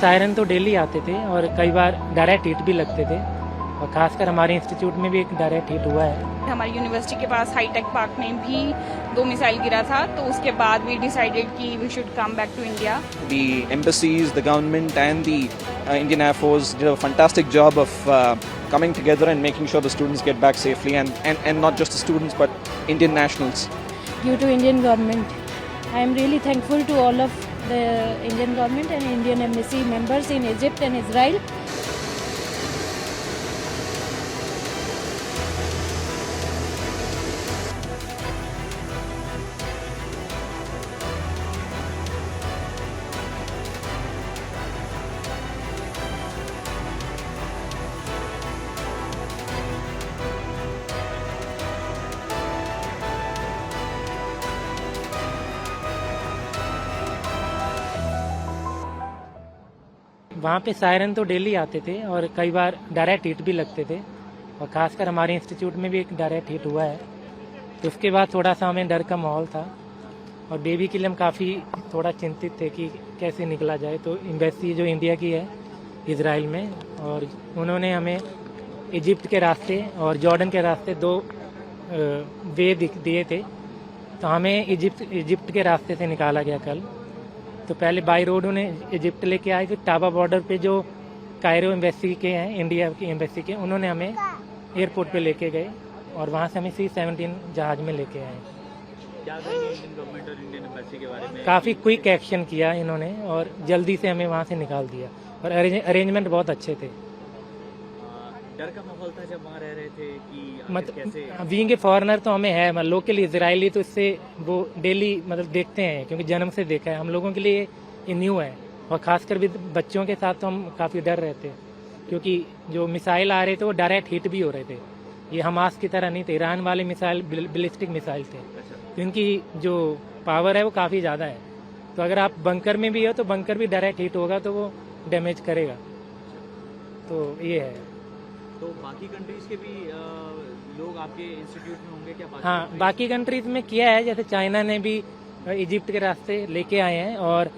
Siren तो daily आते थे और कई बार डायरेक्ट हिट भी लगते थे, और खासकर हमारे इंस्टीट्यूट में भी एक डायरेक्ट हिट हुआ है। हमारी यूनिवर्सिटी के पास हाईटेक पार्क में भी 2 मिसाइल गिरा था, तो उसके बाद वी डिसाइडेड कि we should come back to India. The embassies, the government and the Indian Air Force did a fantastic job of coming together and making sure the students get back safely, and not just the students but Indian nationals. Due to Indian government, I am really thankful to all of the Indian government and Indian embassy members in Egypt and Israel. वहाँ पे siren तो daily आते थे और कई बार direct hit भी लगते थे, और खासकर हमारे इंस्टीट्यूट में भी एक डायरेक्ट हिट हुआ है। तो उसके बाद थोड़ा सा हमें डर का माहौल था, और बेबी के लिए हम काफ़ी थोड़ा चिंतित थे कि कैसे निकला जाए। तो एम्बेसी जो इंडिया की है इजराइल में, और उन्होंने हमें इजिप्ट के रास्ते और जॉर्डन के रास्ते 2 वे दिए थे। तो हमें इजिप्ट के रास्ते से निकाला गया कल। तो पहले बाई रोड उन्हें इजिप्ट लेके आए, फिर टाबा बॉर्डर पे जो कायरो एम्बेसी के हैं, इंडिया की एम्बेसी के, उन्होंने हमें एयरपोर्ट पे लेके गए और वहाँ से हमें C-17 जहाज में लेके आए। क्या कहेंगे इंडियन गवर्नमेंट और इंडियन एम्बेसी के बारे में? काफ़ी क्विक एक्शन किया इन्होंने और जल्दी से हमें वहाँ से निकाल दिया, और अरेंजमेंट बहुत अच्छे थे। डर का माहौल था जब वहाँ रह रहे थे कि कैसे? बीइंग ए फॉरेनर तो हमें है, मतलब लोकल इजरायली तो इससे वो डेली मतलब देखते हैं, क्योंकि जन्म से देखा है। हम लोगों के लिए ये न्यू है, और खासकर भी बच्चों के साथ तो हम काफ़ी डर रहे थे, क्योंकि जो मिसाइल आ रहे थे वो डायरेक्ट हिट भी हो रहे थे। ये हमास की तरह नहीं थे, ईरान वाले मिसाइल बैलिस्टिक मिसाइल थे, तो इनकी जो पावर है वो काफ़ी ज़्यादा है। तो अगर आप बंकर में भी हो तो बंकर भी डायरेक्ट हिट होगा तो वो डैमेज करेगा। तो ये है। तो बाकी कंट्रीज के भी लोग आपके इंस्टीट्यूट में होंगे क्या? हाँ, बाकी कंट्रीज में किया है, जैसे चाइना ने भी इजिप्ट के रास्ते लेके आए हैं, और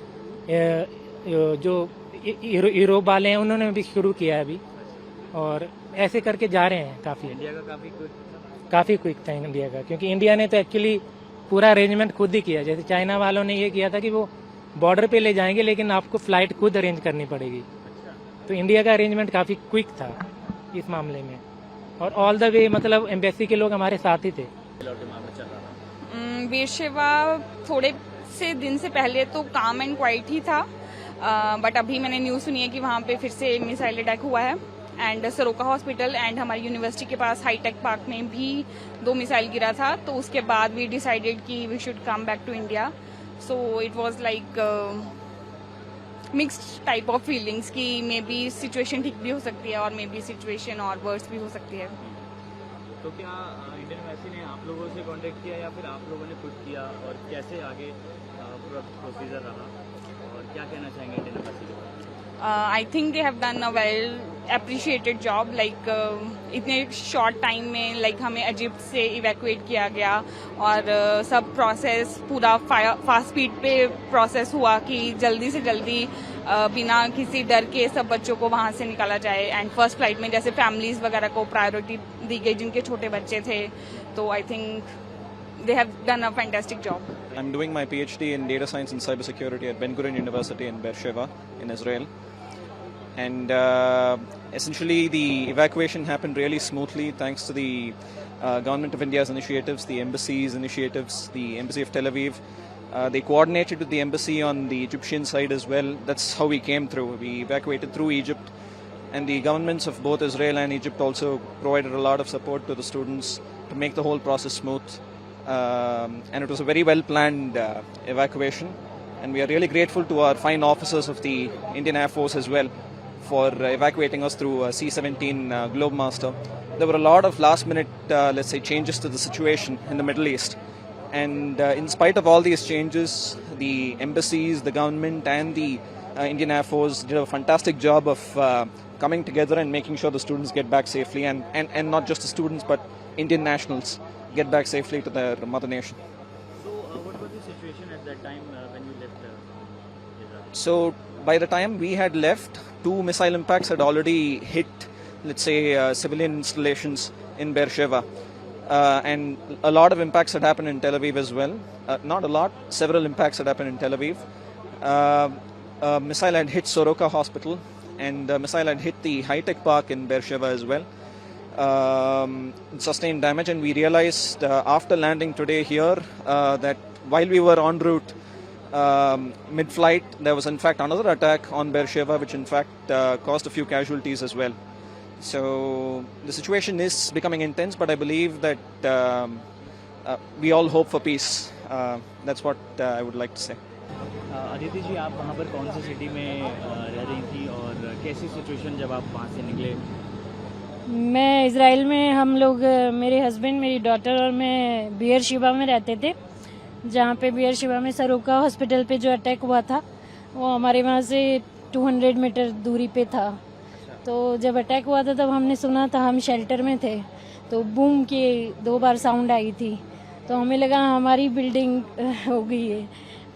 जो यूरोप वाले हैं उन्होंने भी शुरू किया है अभी, और ऐसे करके जा रहे हैं। काफ़ी इंडिया का काफ़ी क्विक था इंडिया का, क्योंकि इंडिया ने तो एक्चुअली पूरा अरेंजमेंट खुद ही किया। जैसे चाइना वालों ने ये किया था कि वो बॉर्डर पे ले जाएंगे, लेकिन आपको फ्लाइट खुद अरेंज करनी पड़ेगी। तो इंडिया का अरेंजमेंट काफ़ी क्विक था इस मामले में, और ऑल द वे मतलब एम्बेसी के लोग हमारे साथ ही थे। बेरशेवा थोड़े से दिन से पहले तो काम एंड क्वाइट ही था, बट अभी मैंने न्यूज़ सुनी है कि वहाँ पे फिर से मिसाइल अटैक हुआ है। एंड सरोका हॉस्पिटल एंड हमारी यूनिवर्सिटी के पास हाईटेक पार्क में भी 2 मिसाइल गिरा था, तो उसके बाद वी डिसाइडेड कि we should come back to India. So it was like mixed type of feelings कि मे बी सिचुएशन ठीक भी हो सकती है और मे बी सिचुएशन और वर्स भी हो सकती है। तो क्या इंडियन एम्बेसी ने आप लोगों से कांटेक्ट किया या फिर आप लोगों ने खुद किया, और कैसे आगे पूरा प्रोसीजर रहा, और क्या कहना चाहेंगे इंडियन एम्बेसी के बारे में? I think they have done a well appreciated job, like इतने शॉर्ट टाइम में like हमें इजिप्ट से इवैक्यूएट किया गया, और सब प्रोसेस पूरा फास्ट स्पीड पे प्रोसेस हुआ कि जल्दी से जल्दी बिना किसी डर के सब बच्चों को वहाँ से निकाला जाए। एंड फर्स्ट फ्लाइट में जैसे फैमिलीज वगैरह को प्रायोरिटी दी गई जिनके छोटे बच्चे थे, तो I think they have done a fantastic job. I'm doing my PhD in data science and cybersecurity at Ben Gurion University in Beersheba in Israel. And essentially the evacuation happened really smoothly thanks to the Government of India's initiatives, the embassy's initiatives, the Embassy of Tel Aviv. They coordinated with the embassy on the Egyptian side as well. That's how we came through. We evacuated through Egypt, and the governments of both Israel and Egypt also provided a lot of support to the students to make the whole process smooth. And it was a very well planned evacuation, and we are really grateful to our fine officers of the Indian Air Force as well for evacuating us through C-17 Globemaster. There were a lot of last minute let's say changes to the situation in the Middle East, and in spite of all these changes, the embassies, the government and the Indian Air Force did a fantastic job of coming together and making sure the students get back safely, and not just the students but Indian nationals get back safely to their mother nation. So what was the situation at that time when you left Israel? So by the time we had left, 2 missile impacts had already hit, let's say, civilian installations in Beersheba. And a lot of impacts had happened in Tel Aviv as well. Not a lot, several impacts had happened in Tel Aviv. A missile had hit Soroka Hospital, and a missile had hit the high-tech park in Beersheba as well. Sustained damage, and we realized after landing today here that while we were en route, mid-flight, there was in fact another attack on Beersheba, which in fact caused a few casualties as well. So the situation is becoming intense, but I believe that we all hope for peace. That's what I would like to say. Aditi ji, आप वहाँ पर कौन सी city में रह रही थी और कैसी सिचुएशन जब आप वहाँ से निकले? मैं इज़राइल में, हम लोग, मेरे हस्बैंड, मेरी डॉटर और मैं बियरशेबा में रहते थे, जहाँ पे बियरशेबा में सरोका हॉस्पिटल पे जो अटैक हुआ था वो हमारे वहाँ से 200 मीटर दूरी पे था। तो जब अटैक हुआ था तब हमने सुना था, हम शेल्टर में थे, तो बूम की 2 बार साउंड आई थी, तो हमें लगा हमारी बिल्डिंग हो गई है,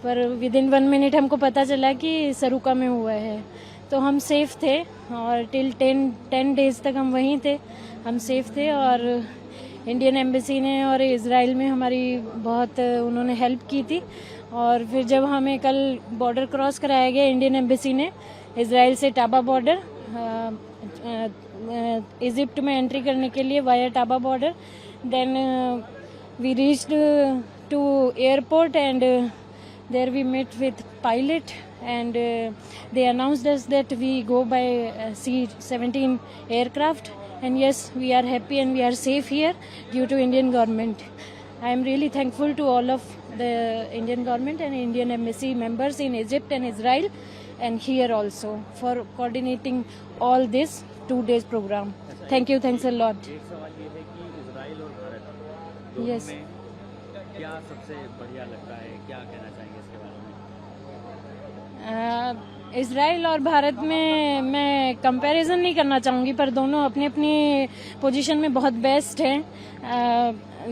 पर विदिन 1 मिनट हमको पता चला कि सरोका में हुआ है। तो हम सेफ थे और टिल 10 डेज तक हम वहीं थे, हम सेफ थे। और इंडियन एम्बेसी ने और इज़राइल में हमारी बहुत उन्होंने हेल्प की थी। और फिर जब हमें कल बॉर्डर क्रॉस कराया गया इंडियन एम्बेसी ने, इज़राइल से टाबा बॉर्डर, इजिप्ट में एंट्री करने के लिए via Taba border, then we reached to airport and there we met with pilot, and they announced us that we go by C-17 aircraft, and yes, we are happy and we are safe here due to Indian government. I am really thankful to all of the Indian government and Indian embassy members in Egypt and Israel and here also for coordinating all this 2 days program. Thank you, thanks a lot. एक सवाल ये है कि Israel और भारत दोनों Yes. में क्या सबसे बढ़िया लगता है, क्या कहना चाहेंगे इसके बारे में? इज़राइल और भारत में मैं कंपैरिजन नहीं करना चाहूँगी, पर दोनों अपनी अपनी पोजीशन में बहुत बेस्ट हैं।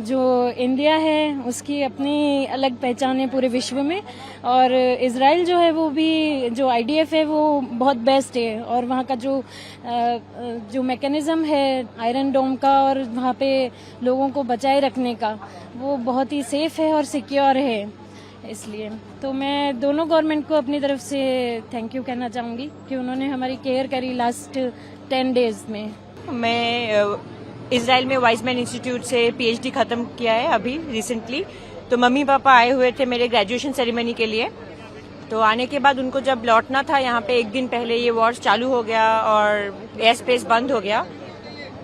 जो इंडिया है उसकी अपनी अलग पहचान है पूरे विश्व में, और इज़राइल जो है वो भी, जो IDF है वो बहुत बेस्ट है, और वहाँ का जो मैकेनिज्म है आयरन डोम का और वहाँ पे लोगों को बचाए रखने का, वो बहुत ही सेफ है और सिक्योर है। इसलिए तो मैं दोनों गवर्नमेंट को अपनी तरफ से थैंक यू कहना चाहूँगी कि उन्होंने हमारी केयर करी लास्ट 10 डेज में। मैं इजराइल में वाइजमैन इंस्टीट्यूट से PhD खत्म किया है अभी रिसेंटली। तो मम्मी पापा आए हुए थे मेरे ग्रेजुएशन सेरेमनी के लिए, तो आने के बाद उनको जब लौटना था यहाँ पे, 1 दिन पहले ये वॉर चालू हो गया और एयर स्पेस बंद हो गया,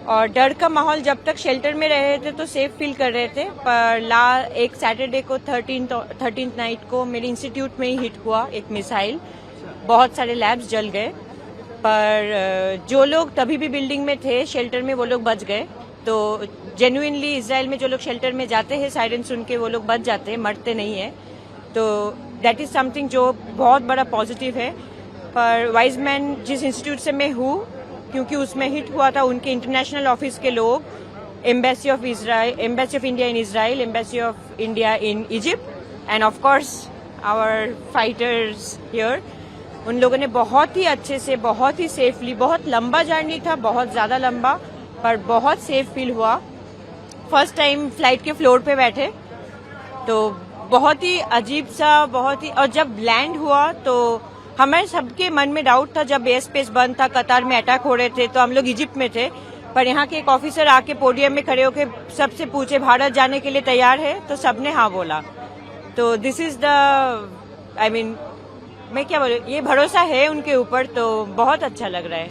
और डर का माहौल, जब तक शेल्टर में रहे थे तो सेफ फील कर रहे थे। पर एक सैटरडे को 13th नाइट को मेरे इंस्टीट्यूट में ही हिट हुआ एक मिसाइल, बहुत सारे लैब्स जल गए, पर जो लोग तभी भी बिल्डिंग में थे शेल्टर में वो लोग बच गए। तो जेन्युइनली इजराइल में जो लोग शेल्टर में जाते हैं सायरन सुन के वो लोग बच जाते हैं, मरते नहीं है। तो दैट इज समथिंग जो बहुत बड़ा पॉजिटिव है। पर वाइजमैन जिस इंस्टीट्यूट से मैं हूँ, क्योंकि उसमें हिट हुआ था, उनके इंटरनेशनल ऑफिस के लोग, embassy of India in Israel, embassy of India in Egypt, and of course our fighters here, उन लोगों ने बहुत ही अच्छे से, बहुत ही सेफली, बहुत लंबा जर्नी था, बहुत ज्यादा लंबा, पर बहुत सेफ फील हुआ। फर्स्ट टाइम फ्लाइट के फ्लोर पे बैठे तो बहुत ही अजीब सा, बहुत ही, और जब लैंड हुआ तो हमारे सबके मन में डाउट था। जब एयर स्पेस बंद था, कतार में अटैक हो रहे थे, तो हम लोग इजिप्ट में थे, पर यहाँ के एक ऑफिसर आके पोडियम में खड़े होके सबसे पूछे भारत जाने के लिए तैयार है, तो सबने हाँ बोला। तो दिस इज द मैं क्या बोलूं, ये भरोसा है उनके ऊपर, तो बहुत अच्छा लग रहा है।